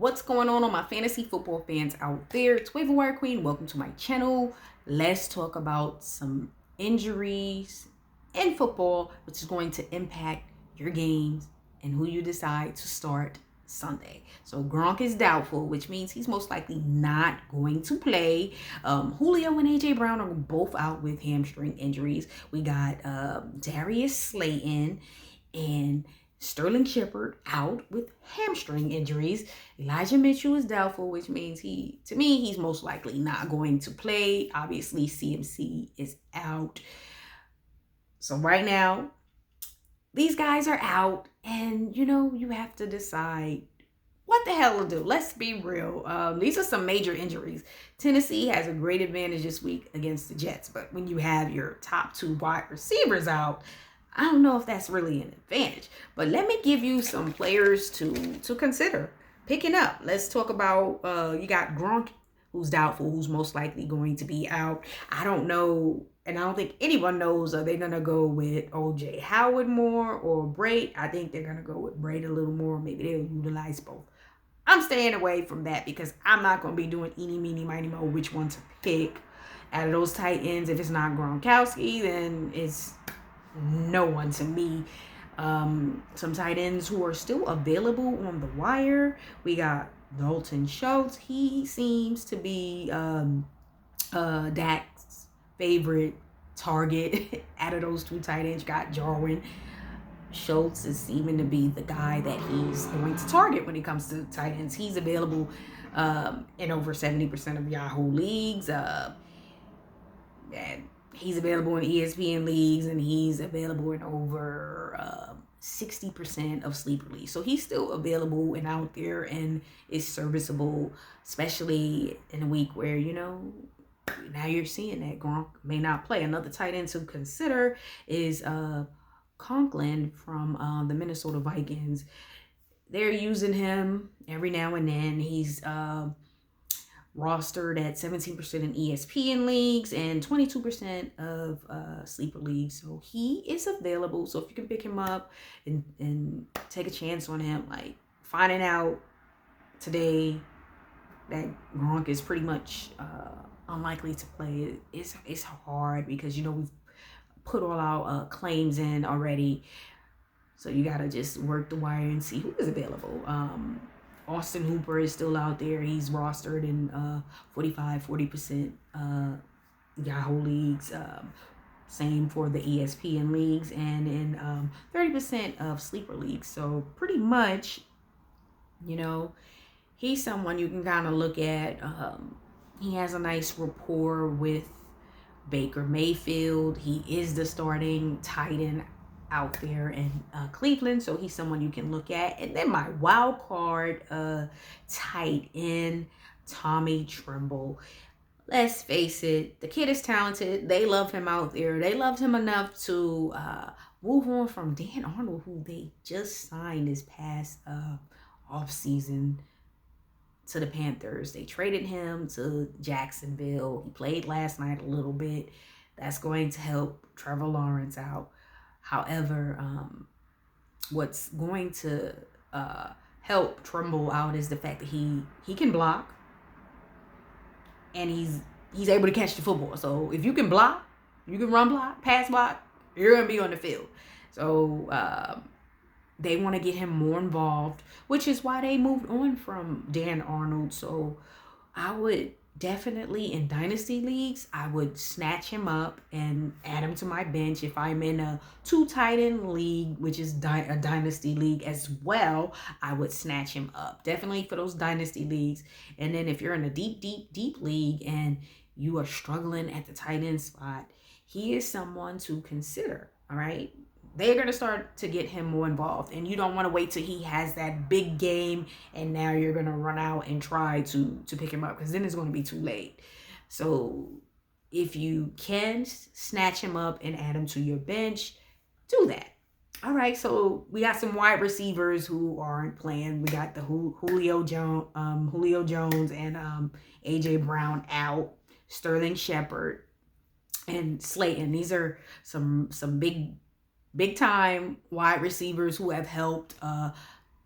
What's going on my fantasy football fans out there? It's Waiver Wire Queen. Welcome to my channel. Let's talk about some injuries in football, which is going to impact your games and who you decide to start Sunday. So Gronk is doubtful, which means he's most likely not going to play. Julio and AJ Brown are both out with hamstring injuries. We got Darius Slayton and Sterling Shepard out with hamstring injuries. Elijah Mitchell is doubtful, which means he's most likely not going to play. Obviously, CMC is out. So right now, these guys are out, and you have to decide what the hell to do. Let's be real. These are some major injuries. Tennessee has a great advantage this week against the Jets, but when you have your top two wide receivers out, I don't know if that's really an advantage. But let me give you some players to consider picking up. Let's talk about, you got Gronk, who's doubtful, who's most likely going to be out. I don't know, and I don't think anyone knows, are they going to go with O.J. Howard more or Braid? I think they're going to go with Braid a little more. Maybe they'll utilize both. I'm staying away from that because I'm not going to be doing eeny, meeny, miny, mo, which one to pick out of those tight ends. If it's not Gronkowski, then it's no one to me. Some tight ends who are still available on the wire. We got Dalton Schultz. He seems to be Dak's favorite target out of those two tight ends. You got Jarwin. Schultz is seeming to be the guy that he's going to target when it comes to tight ends. He's available in over 70% of Yahoo leagues. And he's available in ESPN leagues, and he's available in over 60% of sleeper leagues. So he's still available and out there and is serviceable, especially in a week where, now you're seeing that Gronk may not play. Another tight end to consider is Conklin from the Minnesota Vikings. They're using him every now and then. He's rostered at 17% in ESPN leagues and 22% of sleeper leagues. So he is available. So if you can pick him up and take a chance on him, like finding out today that Gronk is pretty much unlikely to play, it's hard because, we've put all our claims in already. So you got to just work the wire and see who is available. Austin Hooper is still out there. He's rostered in 40% Yahoo leagues. Same for the ESPN leagues and in 30% of sleeper leagues. So pretty much, he's someone you can kind of look at. He has a nice rapport with Baker Mayfield. He is the starting tight end out there in Cleveland, so he's someone you can look at. And then my wild card tight end, Tommy Tremble. Let's face it, the kid is talented. They love him out there. They loved him enough to move on from Dan Arnold, who they just signed this past offseason to the Panthers. They traded him to Jacksonville. He played last night a little bit. That's going to help Trevor Lawrence out. However, what's going to help Tremble out is the fact that he can block and he's able to catch the football. So if you can block, you can run block, pass block, you're going to be on the field. So they want to get him more involved, which is why they moved on from Dan Arnold. So I would definitely, in dynasty leagues, I would snatch him up and add him to my bench. If I'm in a 2 tight end league, which is a dynasty league as well, I would snatch him up. Definitely for those dynasty leagues. And then if you're in a deep league and you are struggling at the tight end spot, he is someone to consider. All right. They're going to start to get him more involved. And you don't want to wait till he has that big game and now you're going to run out and try to pick him up, because then it's going to be too late. So if you can snatch him up and add him to your bench, do that. All right, so we got some wide receivers who aren't playing. We got the Julio Jones and AJ Brown out, Sterling Shepard and Slayton. These are some big time wide receivers who have helped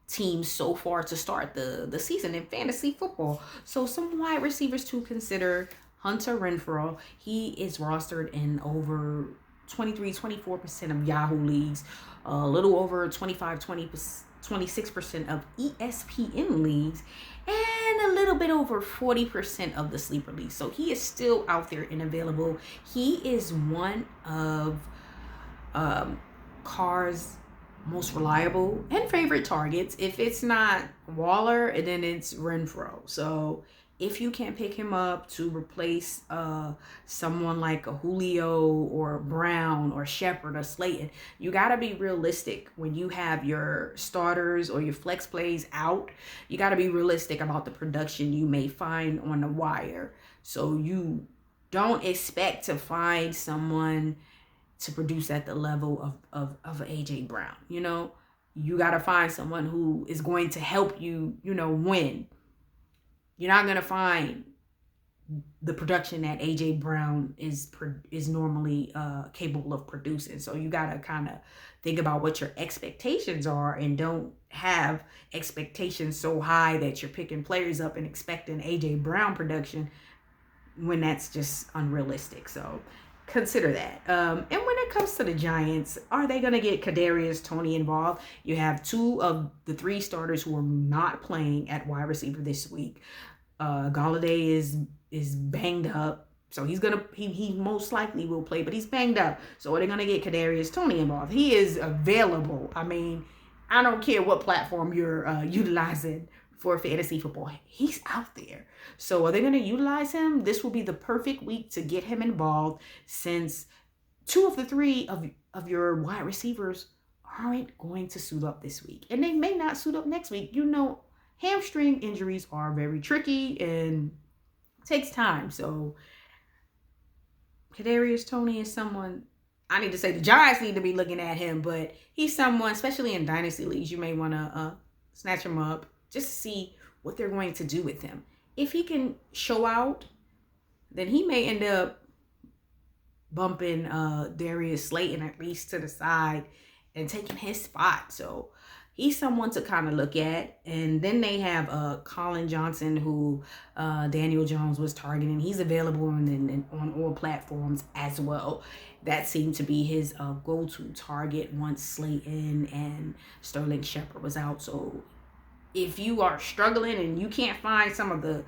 teams so far to start the season in fantasy football. So some wide receivers to consider: Hunter Renfro. He is rostered in over 24% of Yahoo leagues, a little over 26% of ESPN leagues, and a little bit over 40% of the sleeper leagues. So he is still out there and available. He is one of Carr's most reliable and favorite targets. If it's not Waller, then it's Renfro. So if you can't pick him up to replace someone like a Julio or Brown or Shepard or Slayton, you got to be realistic when you have your starters or your flex plays out. You got to be realistic about the production you may find on the wire. So you don't expect to find someone to produce at the level of AJ Brown. You know, you got to find someone who is going to help you, win. You're not going to find the production that AJ Brown is normally capable of producing. So you got to kind of think about what your expectations are, and don't have expectations so high that you're picking players up and expecting AJ Brown production when that's just unrealistic. So consider that. And when it comes to the Giants, are they going to get Cadarius Tony involved? You have 2 of the 3 starters who are not playing at wide receiver this week. Galladay is banged up, so he most likely will play, but he's banged up. So are they going to get Cadarius Tony involved? He is available. I mean, I don't care what platform you're utilizing for fantasy football. He's out there. So are they going to utilize him? This will be the perfect week to get him involved, since 2 of the 3 of your wide receivers aren't going to suit up this week. And they may not suit up next week. Hamstring injuries are very tricky and takes time. So Cadarius Tony is someone, I need to say the Giants need to be looking at him, but he's someone, especially in dynasty leagues, you may want to snatch him up just to see what they're going to do with him. If he can show out, then he may end up bumping Darius Slayton at least to the side and taking his spot. So he's someone to kind of look at. And then they have Colin Johnson, who Daniel Jones was targeting. He's available on all platforms as well. That seemed to be his go-to target once Slayton and Sterling Shepard was out. So if you are struggling and you can't find some of the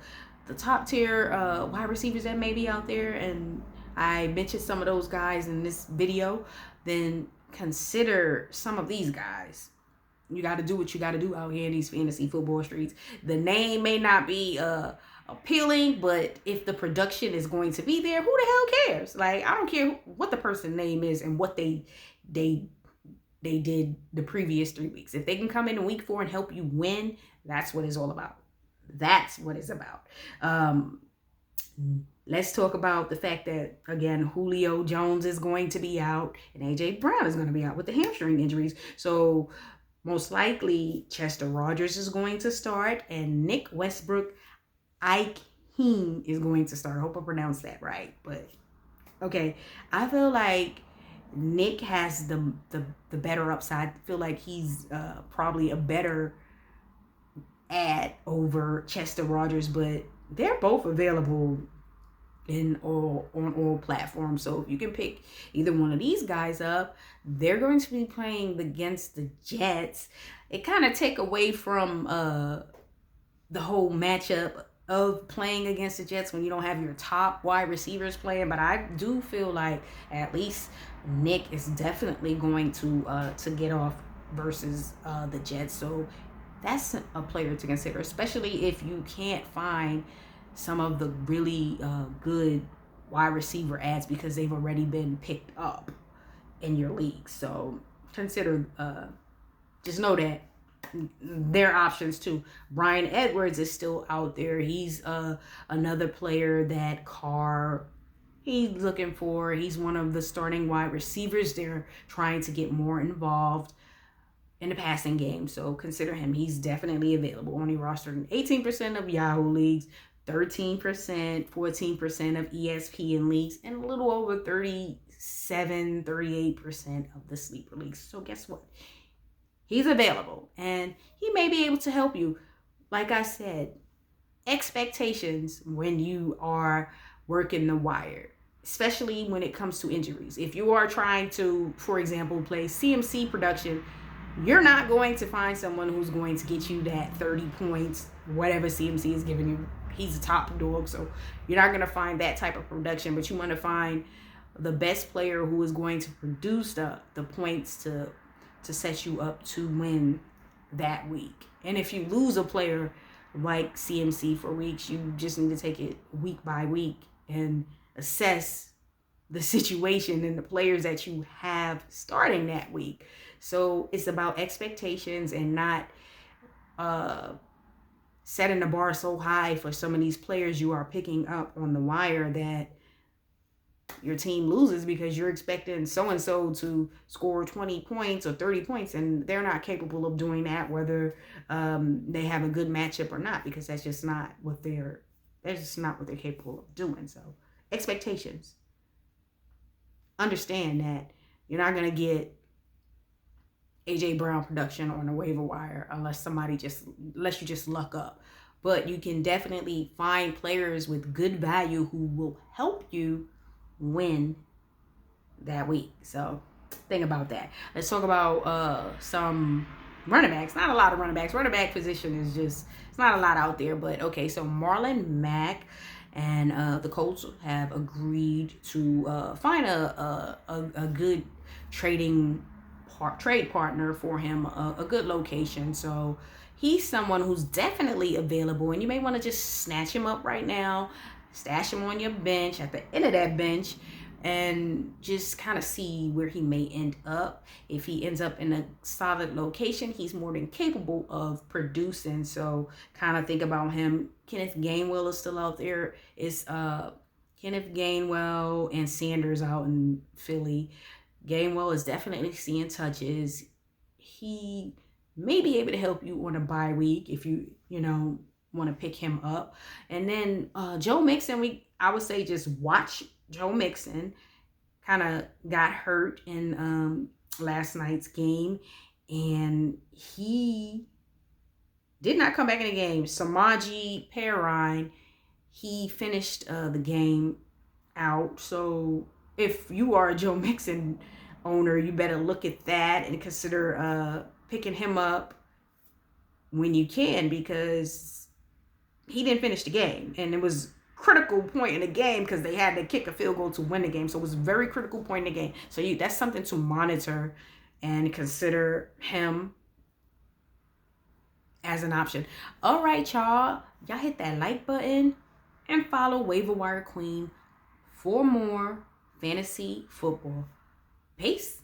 top tier wide receivers that may be out there, and I mentioned some of those guys in this video, then consider some of these guys. You got to do what you got to do out here in these fantasy football streets. The name may not be appealing, but if the production is going to be there, who the hell cares? Like, I don't care what the person's name is and what they did the previous 3 weeks. If they can come in week 4 and help you win, that's what it's all about. That's what it's about. Let's talk about the fact that, again, Julio Jones is going to be out and AJ Brown is going to be out with the hamstring injuries. So most likely Chester Rogers is going to start, and Nick Westbrook Ikhine is going to start. I hope I pronounced that right. But okay, I feel like Nick has the better upside. I feel like he's probably a better ad over Chester Rogers, but they're both available on all platforms. So if you can pick either one of these guys up, they're going to be playing against the Jets. It kind of take away from the whole matchup of playing against the Jets when you don't have your top wide receivers playing. But I do feel like at least Nick is definitely going to get off versus the Jets. So that's a player to consider, especially if you can't find some of the really good wide receiver ads because they've already been picked up in your league. So consider, just know that there are options too. Bryan Edwards is still out there. He's another player that Carr he's looking for. He's one of the starting wide receivers. They're trying to get more involved in the passing game. So consider him. He's definitely available. Only rostered in 18% of Yahoo leagues, 13%, 14% of ESPN leagues, and a little over 38% of the sleeper leagues. So guess what? He's available and he may be able to help you. Like I said, expectations when you are working the wire, especially when it comes to injuries. If you are trying to, for example, play CMC production, you're not going to find someone who's going to get you that 30 points, whatever CMC is giving you. He's a top dog, so you're not going to find that type of production, but you want to find the best player who is going to produce the points to set you up to win that week. And if you lose a player like CMC for weeks, you just need to take it week by week and assess the situation and the players that you have starting that week. So it's about expectations and not setting the bar so high for some of these players you are picking up on the wire that your team loses because you're expecting so-and-so to score 20 points or 30 points, and they're not capable of doing that, whether they have a good matchup or not, because that's just not what they're capable of doing. So expectations. Understand that you're not going to get AJ Brown production on the waiver wire unless you just luck up. But you can definitely find players with good value who will help you win that week. So think about that. Let's talk about some running backs. Not a lot of running backs. Running back position is just, it's not a lot out there. But okay, so Marlon Mack and the Colts have agreed to find a good trade partner for him, a good location. So he's someone who's definitely available, and you may want to just snatch him up right now, stash him on your bench at the end of that bench, and just kind of see where he may end up. If he ends up in a solid location, he's more than capable of producing. So kind of think about him. Kenneth Gamewell is still out there. It's Kenneth Gamewell and Sanders out in Philly. Gamewell is definitely seeing touches. He may be able to help you on a bye week if you want to pick him up. And then Joe Mixon, I would say just watch Joe Mixon. Kind of got hurt in last night's game, and he did not come back in the game. Samaje Perine, he finished the game out. So if you are a Joe Mixon owner, you better look at that and consider picking him up when you can, because he didn't finish the game, and it was critical point in the game because they had to kick a field goal to win the game. So it was a very critical point in the game. So that's something to monitor and consider him as an option. All right, y'all hit that like button and follow Waiver Wire Queen for more fantasy football. Peace.